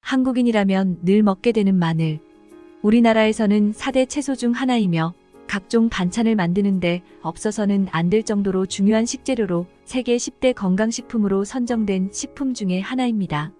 한국인이라면 늘 먹게 되는 마늘. 우리나라에서는 4대 채소 중 하나이며 각종 반찬을 만드는데 없어서는 안 될 정도로 중요한 식재료로 세계 10대 건강식품으로 선정된 식품 중에 하나입니다.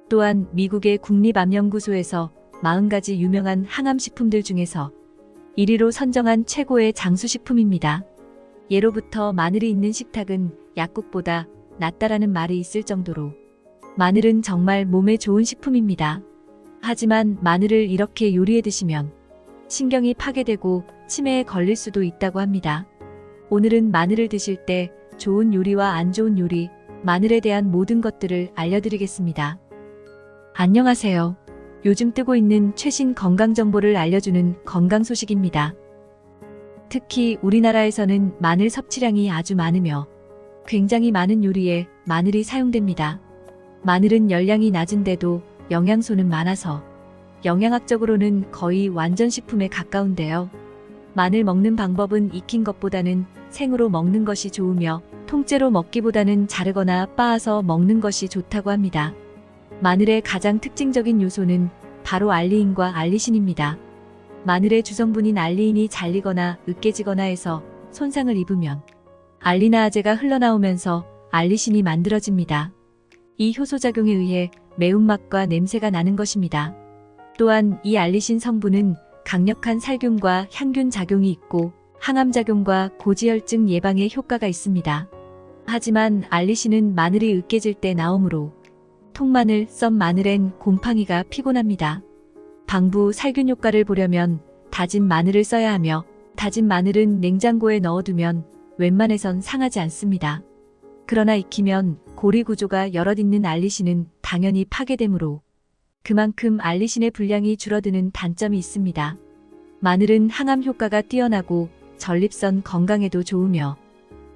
또한 미국의 국립암연구소에서 40가지 유명한 항암식품들 중에서 1위로 선정한 최고의 장수식품입니다. 예로부터 마늘이 있는 식탁은 약국보다 낫다라는 말이 있을 정도로 마늘은 정말 몸에 좋은 식품입니다. 하지만 마늘을 이렇게 요리해 드시면 신경이 파괴되고 치매에 걸릴 수도 있다고 합니다. 오늘은 마늘을 드실 때 좋은 요리와 안 좋은 요리, 마늘에 대한 모든 것들을 알려드리겠습니다. 안녕하세요. 요즘 뜨고 있는 최신 건강 정보를 알려주는 건강 소식입니다. 특히 우리나라에서는 마늘 섭취량이 아주 많으며 굉장히 많은 요리에 마늘이 사용됩니다. 마늘은 열량이 낮은데도 영양소는 많아서 영양학적으로는 거의 완전 식품에 가까운데요. 마늘 먹는 방법은 익힌 것보다는 생으로 먹는 것이 좋으며 통째로 먹기보다는 자르거나 빻아서 먹는 것이 좋다고 합니다. 마늘의 가장 특징적인 요소는 바로 알리인과 알리신입니다. 마늘의 주성분인 알리인이 잘리거나 으깨지거나 해서 손상을 입으면 알리나아제가 흘러나오면서 알리신이 만들어집니다. 이 효소작용에 의해 매운맛과 냄새가 나는 것입니다. 또한 이 알리신 성분은 강력한 살균과 향균 작용이 있고 항암작용과 고지혈증 예방에 효과가 있습니다. 하지만 알리신은 마늘이 으깨질 때 나오므로 통마늘, 썬 마늘엔 곰팡이가 피곤합니다. 방부 살균 효과를 보려면 다진 마늘을 써야 하며 다진 마늘은 냉장고에 넣어두면 웬만해선 상하지 않습니다. 그러나 익히면 고리 구조가 여럿 있는 알리신은 당연히 파괴되므로 그만큼 알리신의 분량이 줄어드는 단점이 있습니다. 마늘은 항암 효과가 뛰어나고 전립선 건강에도 좋으며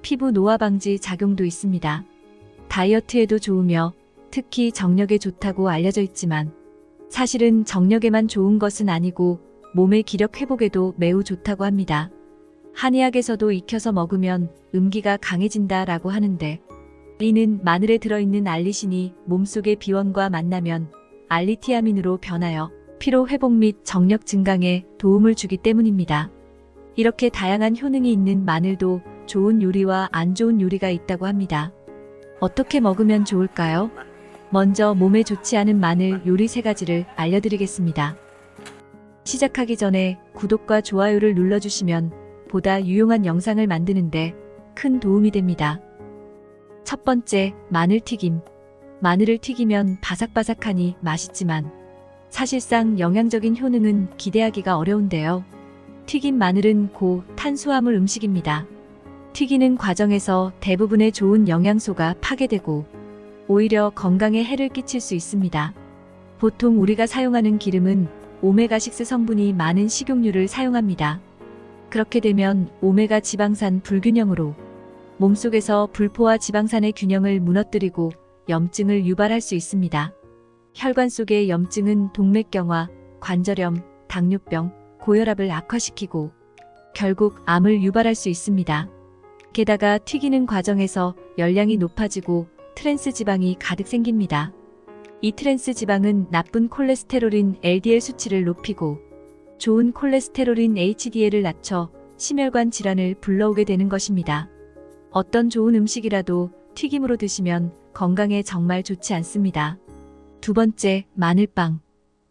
피부 노화 방지 작용도 있습니다. 다이어트에도 좋으며 특히 정력에 좋다고 알려져 있지만 사실은 정력에만 좋은 것은 아니고 몸의 기력 회복에도 매우 좋다고 합니다. 한의학에서도 익혀서 먹으면 음기가 강해진다라고 하는데 이는 마늘에 들어있는 알리신이 몸속의 비원과 만나면 알리티아민으로 변하여 피로 회복 및 정력 증강에 도움을 주기 때문입니다. 이렇게 다양한 효능이 있는 마늘도 좋은 요리와 안 좋은 요리가 있다고 합니다. 어떻게 먹으면 좋을까요? 먼저 몸에 좋지 않은 마늘 요리 3가지를 알려드리겠습니다. 시작하기 전에 구독과 좋아요를 눌러주시면 보다 유용한 영상을 만드는데 큰 도움이 됩니다. 첫 번째, 마늘튀김. 마늘을 튀기면 바삭바삭하니 맛있지만 사실상 영양적인 효능은 기대하기가 어려운데요. 튀긴 마늘은 고탄수화물 음식입니다. 튀기는 과정에서 대부분의 좋은 영양소가 파괴되고 오히려 건강에 해를 끼칠 수 있습니다. 보통 우리가 사용하는 기름은 오메가6 성분이 많은 식용유를 사용합니다. 그렇게 되면 오메가 지방산 불균형으로 몸속에서 불포화 지방산의 균형을 무너뜨리고 염증을 유발할 수 있습니다. 혈관 속의 염증은 동맥경화, 관절염, 당뇨병, 고혈압을 악화시키고 결국 암을 유발할 수 있습니다. 게다가 튀기는 과정에서 열량이 높아지고 트랜스 지방이 가득 생깁니다. 이 트랜스 지방은 나쁜 콜레스테롤인 LDL 수치를 높이고 좋은 콜레스테롤인 HDL을 낮춰 심혈관 질환을 불러오게 되는 것입니다. 어떤 좋은 음식이라도 튀김으로 드시면 건강에 정말 좋지 않습니다. 두 번째, 마늘빵.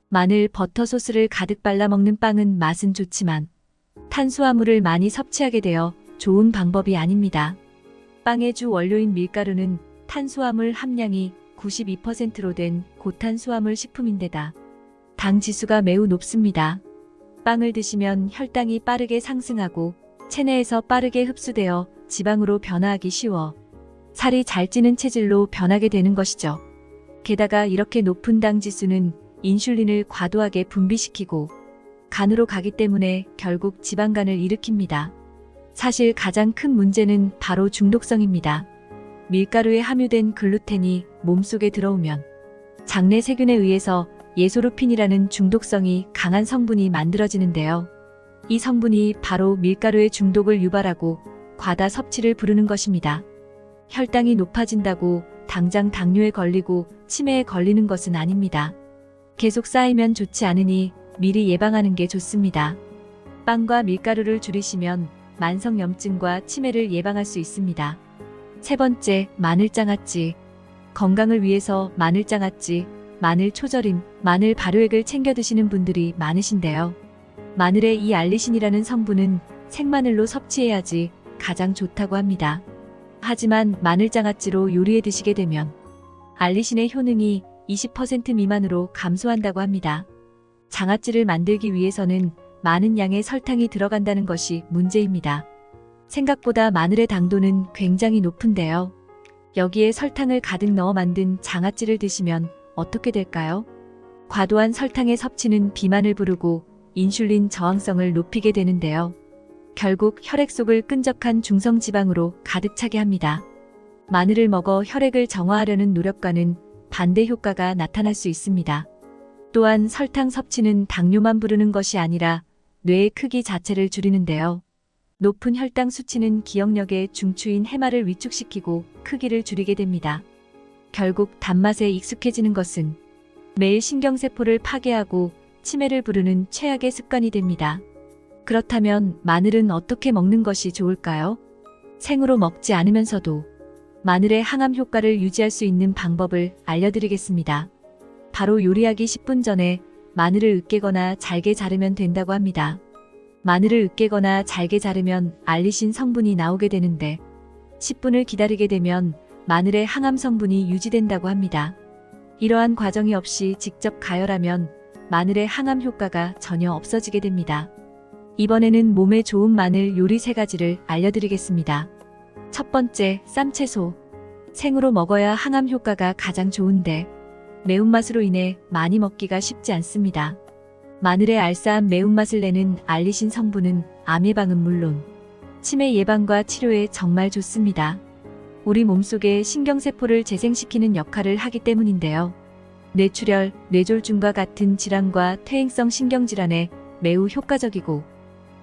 마늘 버터 소스를 가득 발라 먹는 빵은 맛은 좋지만 탄수화물을 많이 섭취하게 되어 좋은 방법이 아닙니다. 빵의 주 원료인 밀가루는 탄수화물 함량이 92%로 된 고탄수화물 식품인데다 당 지수가 매우 높습니다. 빵을 드시면 혈당이 빠르게 상승하고 체내에서 빠르게 흡수되어 지방으로 변화하기 쉬워 살이 잘 찌는 체질로 변하게 되는 것이죠. 게다가 이렇게 높은 당 지수는 인슐린을 과도하게 분비시키고 간으로 가기 때문에 결국 지방간을 일으킵니다. 사실 가장 큰 문제는 바로 중독성입니다. 밀가루에 함유된 글루텐이 몸속에 들어오면 장내 세균에 의해서 예소르핀이라는 중독성이 강한 성분이 만들어지는데요. 이 성분이 바로 밀가루의 중독을 유발하고 과다 섭취를 부르는 것입니다. 혈당이 높아진다고 당장 당뇨에 걸리고 치매에 걸리는 것은 아닙니다. 계속 쌓이면 좋지 않으니 미리 예방하는 게 좋습니다. 빵과 밀가루를 줄이시면 만성염증과 치매를 예방할 수 있습니다. 세 번째, 마늘장아찌. 건강을 위해서 마늘장아찌, 마늘 초절임, 마늘 발효액을 챙겨 드시는 분들이 많으신데요. 마늘의 이 알리신이라는 성분은 생마늘로 섭취해야지 가장 좋다고 합니다. 하지만 마늘장아찌로 요리해 드시게 되면 알리신의 효능이 20% 미만으로 감소한다고 합니다. 장아찌를 만들기 위해서는 많은 양의 설탕이 들어간다는 것이 문제입니다. 생각보다 마늘의 당도는 굉장히 높은데요. 여기에 설탕을 가득 넣어 만든 장아찌를 드시면 어떻게 될까요? 과도한 설탕의 섭취는 비만을 부르고 인슐린 저항성을 높이게 되는데요. 결국 혈액 속을 끈적한 중성지방으로 가득 차게 합니다. 마늘을 먹어 혈액을 정화하려는 노력과는 반대 효과가 나타날 수 있습니다. 또한 설탕 섭취는 당뇨만 부르는 것이 아니라 뇌의 크기 자체를 줄이는데요. 높은 혈당 수치는 기억력의 중추인 해마를 위축시키고 크기를 줄이게 됩니다. 결국 단맛에 익숙해지는 것은 매일 신경세포를 파괴하고 치매를 부르는 최악의 습관이 됩니다. 그렇다면 마늘은 어떻게 먹는 것이 좋을까요? 생으로 먹지 않으면서도 마늘의 항암 효과를 유지할 수 있는 방법을 알려드리겠습니다. 바로 요리하기 10분 전에 마늘을 으깨거나 잘게 자르면 된다고 합니다. 마늘을 으깨거나 잘게 자르면 알리신 성분이 나오게 되는데 10분을 기다리게 되면 마늘의 항암 성분이 유지된다고 합니다. 이러한 과정이 없이 직접 가열하면 마늘의 항암 효과가 전혀 없어지게 됩니다. 이번에는 몸에 좋은 마늘 요리 3가지를 알려드리겠습니다. 첫 번째, 쌈채소. 생으로 먹어야 항암 효과가 가장 좋은데 매운맛으로 인해 많이 먹기가 쉽지 않습니다. 마늘의 알싸한 매운맛을 내는 알리신 성분은 암 예방은 물론 치매 예방과 치료에 정말 좋습니다. 우리 몸속의 신경세포를 재생시키는 역할을 하기 때문인데요. 뇌출혈, 뇌졸중과 같은 질환과 퇴행성 신경질환에 매우 효과적이고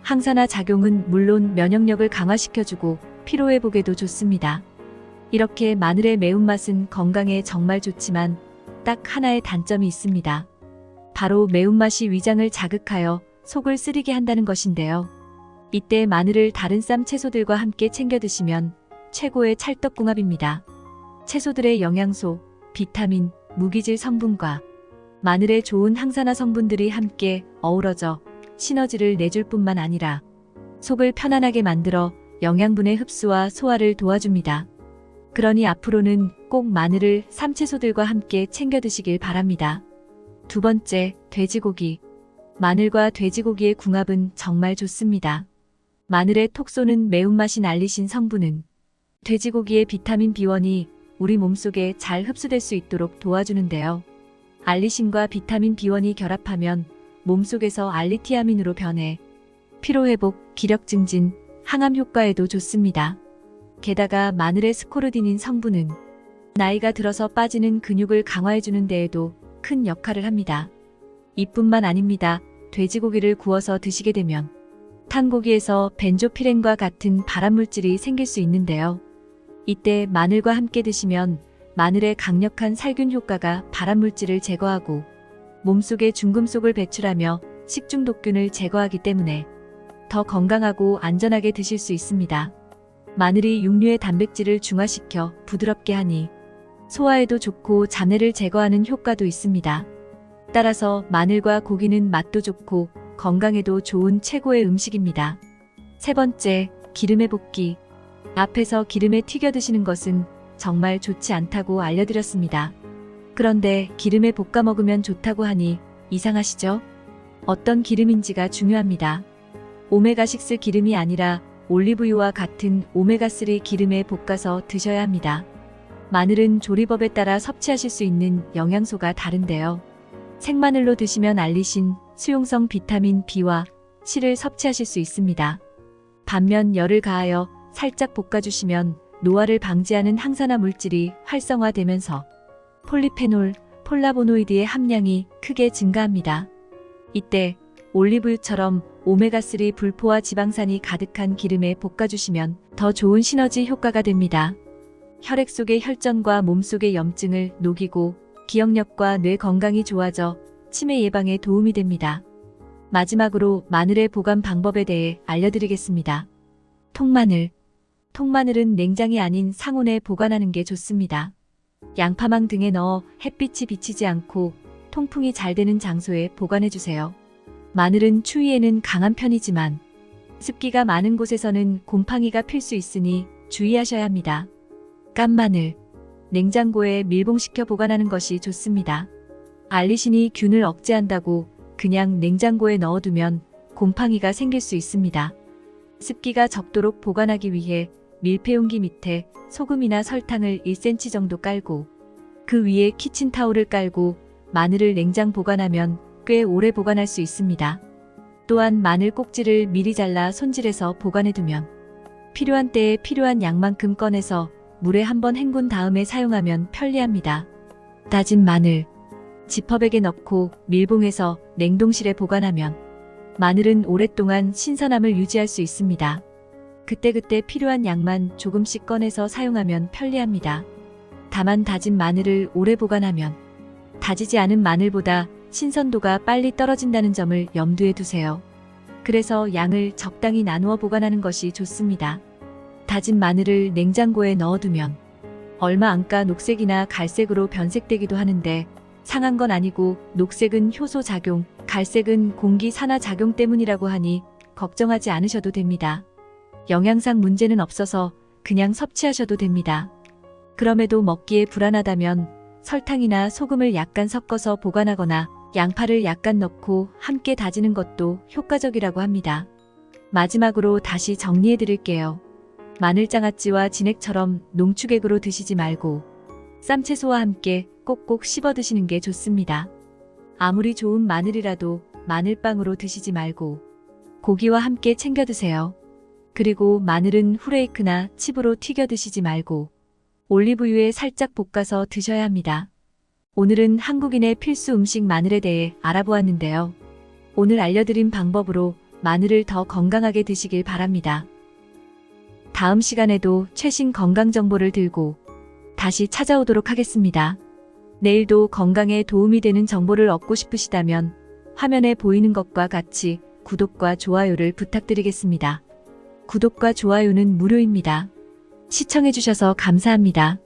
항산화 작용은 물론 면역력을 강화시켜주고 피로회복에도 좋습니다. 이렇게 마늘의 매운맛은 건강에 정말 좋지만 딱 하나의 단점이 있습니다. 바로 매운맛이 위장을 자극하여 속을 쓰리게 한다는 것인데요. 이때 마늘을 다른 쌈 채소들과 함께 챙겨 드시면 최고의 찰떡궁합입니다. 채소들의 영양소, 비타민, 무기질 성분과 마늘의 좋은 항산화 성분들이 함께 어우러져 시너지를 내줄 뿐만 아니라 속을 편안하게 만들어 영양분의 흡수와 소화를 도와줍니다. 그러니 앞으로는 꼭 마늘을 쌈채소들과 함께 챙겨 드시길 바랍니다. 두 번째, 돼지고기. 마늘과 돼지고기의 궁합은 정말 좋습니다. 마늘의 톡 쏘는 매운맛이 알리신 성분은 돼지고기의 비타민 B1이 우리 몸속에 잘 흡수될 수 있도록 도와주는데요. 알리신과 비타민 B1이 결합하면 몸속에서 알리티아민으로 변해 피로회복, 기력 증진, 항암 효과에도 좋습니다. 게다가 마늘의 스코르딘인 성분은 나이가 들어서 빠지는 근육을 강화해주는 데에도 큰 역할을 합니다. 이뿐만 아닙니다. 돼지고기를 구워서 드시게 되면 탄고기에서 벤조피렌과 같은 발암물질이 생길 수 있는데요. 이때 마늘과 함께 드시면 마늘의 강력한 살균 효과가 발암물질을 제거하고 몸속의 중금속을 배출하며 식중독균을 제거하기 때문에 더 건강하고 안전하게 드실 수 있습니다. 마늘이 육류의 단백질을 중화시켜 부드럽게 하니 소화에도 좋고 잡내를 제거하는 효과도 있습니다. 따라서 마늘과 고기는 맛도 좋고 건강에도 좋은 최고의 음식입니다. 세 번째, 기름에 볶기. 앞에서 기름에 튀겨 드시는 것은 정말 좋지 않다고 알려드렸습니다. 그런데 기름에 볶아 먹으면 좋다고 하니 이상하시죠? 어떤 기름인지가 중요합니다. 오메가6 기름이 아니라 올리브유와 같은 오메가3 기름에 볶아서 드셔야 합니다. 마늘은 조리법에 따라 섭취하실 수 있는 영양소가 다른데요. 생마늘로 드시면 알리신, 수용성 비타민 B와 C를 섭취하실 수 있습니다. 반면 열을 가하여 살짝 볶아주시면 노화를 방지하는 항산화 물질이 활성화되면서 폴리페놀, 폴라보노이드의 함량이 크게 증가합니다. 이때 올리브유처럼 오메가3 불포화 지방산이 가득한 기름에 볶아주시면 더 좋은 시너지 효과가 됩니다. 혈액 속의 혈전과 몸속의 염증을 녹이고 기억력과 뇌 건강이 좋아져 치매 예방에 도움이 됩니다. 마지막으로 마늘의 보관 방법에 대해 알려드리겠습니다. 통마늘. 통마늘은 냉장이 아닌 상온에 보관하는 게 좋습니다. 양파망 등에 넣어 햇빛이 비치지 않고 통풍이 잘 되는 장소에 보관해주세요. 마늘은 추위에는 강한 편이지만 습기가 많은 곳에서는 곰팡이가 필 수 있으니 주의하셔야 합니다. 깐마늘. 냉장고에 밀봉시켜 보관하는 것이 좋습니다. 알리신이 균을 억제한다고 그냥 냉장고에 넣어두면 곰팡이가 생길 수 있습니다. 습기가 적도록 보관하기 위해 밀폐용기 밑에 소금이나 설탕을 1cm 정도 깔고 그 위에 키친타올을 깔고 마늘을 냉장 보관하면 꽤 오래 보관할 수 있습니다. 또한 마늘 꼭지를 미리 잘라 손질해서 보관해두면 필요한 때에 필요한 양만큼 꺼내서 물에 한번 헹군 다음에 사용하면 편리합니다. 다진 마늘. 지퍼백에 넣고 밀봉해서 냉동실에 보관하면 마늘은 오랫동안 신선함을 유지할 수 있습니다. 그때그때 필요한 양만 조금씩 꺼내서 사용하면 편리합니다. 다만 다진 마늘을 오래 보관하면 다지지 않은 마늘보다 신선도가 빨리 떨어진다는 점을 염두에 두세요. 그래서 양을 적당히 나누어 보관하는 것이 좋습니다. 다진 마늘을 냉장고에 넣어두면 얼마 안가 녹색이나 갈색으로 변색되기도 하는데 상한 건 아니고 녹색은 효소 작용, 갈색은 공기 산화 작용 때문이라고 하니 걱정하지 않으셔도 됩니다. 영양상 문제는 없어서 그냥 섭취하셔도 됩니다. 그럼에도 먹기에 불안하다면 설탕이나 소금을 약간 섞어서 보관하거나 양파를 약간 넣고 함께 다지는 것도 효과적이라고 합니다. 마지막으로 다시 정리해 드릴게요. 마늘장아찌와 진액처럼 농축액으로 드시지 말고 쌈채소와 함께 꼭꼭 씹어 드시는 게 좋습니다. 아무리 좋은 마늘이라도 마늘빵으로 드시지 말고 고기와 함께 챙겨 드세요. 그리고 마늘은 후레이크나 칩으로 튀겨 드시지 말고 올리브유에 살짝 볶아서 드셔야 합니다. 오늘은 한국인의 필수 음식 마늘에 대해 알아보았는데요. 오늘 알려드린 방법으로 마늘을 더 건강하게 드시길 바랍니다. 다음 시간에도 최신 건강 정보를 들고 다시 찾아오도록 하겠습니다. 내일도 건강에 도움이 되는 정보를 얻고 싶으시다면 화면에 보이는 것과 같이 구독과 좋아요를 부탁드리겠습니다. 구독과 좋아요는 무료입니다. 시청해주셔서 감사합니다.